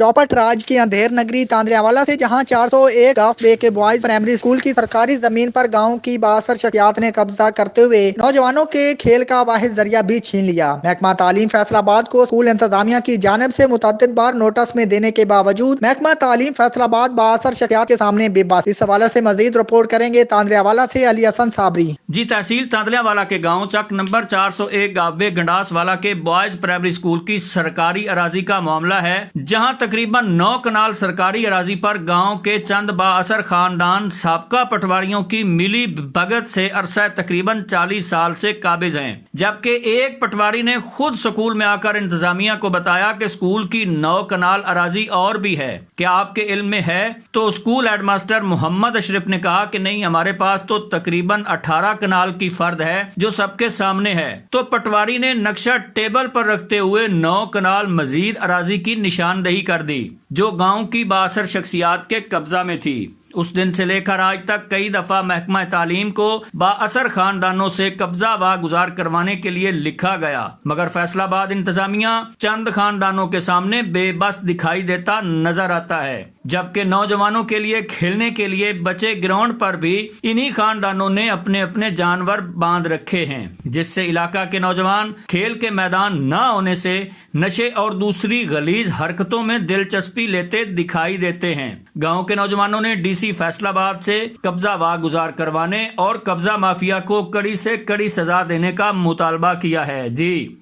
चौपट राज्य की अंधेर नगरी तांदरियावाला से, जहां 401 गांव के बॉयज प्राइमरी स्कूल की सरकारी जमीन पर गांव की 62 शख्सियात ने कब्जा करते हुए नौजवानों के खेल का वाहिद जरिया भी छीन लिया। महकमा तालीम फैसलाबाद को स्कूल इंतजामिया की जानिब से मुतअद्दिद बार नोटिस में देने के बावजूद महकमा तालीम फैसलाबाद 62 शख्सियात के सामने बेबस। इस हवाले से मजीद रिपोर्ट करेंगे तांदरियावाला से अली हसन साबरी। जी, तहसील तांदलियावाला के गांव चक नंबर 401 गावे गंडासवाला के बॉयज प्राइमरी स्कूल की सरकारी अराजी का मामला है, जहां तकरीबन 9 कनाल सरकारी अराजी पर गांव के चंद बाअसर खानदान साबका पटवारियों की मिली भगत से अरसा तकरीबन 40 साल से काबिज हैं। जबकि एक पटवारी ने खुद स्कूल में आकर इंतजामिया को बताया कि स्कूल की 9 कनाल अराजी और भी है, क्या आपके इल्म में है? तो स्कूल हेडमास्टर मोहम्मद अशरफ ने कहा कि नहीं, हमारे पास तो तकरीबन 18 कनाल की फर्द है जो सबके सामने है। तो पटवारी ने नक्शा टेबल पर रखते हुए 9 कनाल मजीद अराजी की निशानदेही कर दी, जो गांव की 62 शख्सियात के कब्जा में थी। उस दिन से लेकर आज तक कई दफा महकमा तालीम को बाअसर खानदानों से कब्जा व गुजार करवाने के लिए लिखा गया, मगर फैसलाबाद इंतजामिया चंद खानदानों के सामने बेबस दिखाई देता नजर आता है। जबकि नौजवानों के लिए खेलने के लिए बचे ग्राउंड पर भी इन्हीं खानदानों ने अपने अपने जानवर बांध रखे हैं, जिससे इलाका के नौजवान खेल के मैदान न होने से नशे और दूसरी गलीज हरकतों में दिलचस्पी लेते दिखाई देते हैं। गांव के नौजवानों ने डीसी फैसलाबाद से कब्जा वागुजार करवाने और कब्जा माफिया को कड़ी से कड़ी सजा देने का मुतालबा किया है। जी।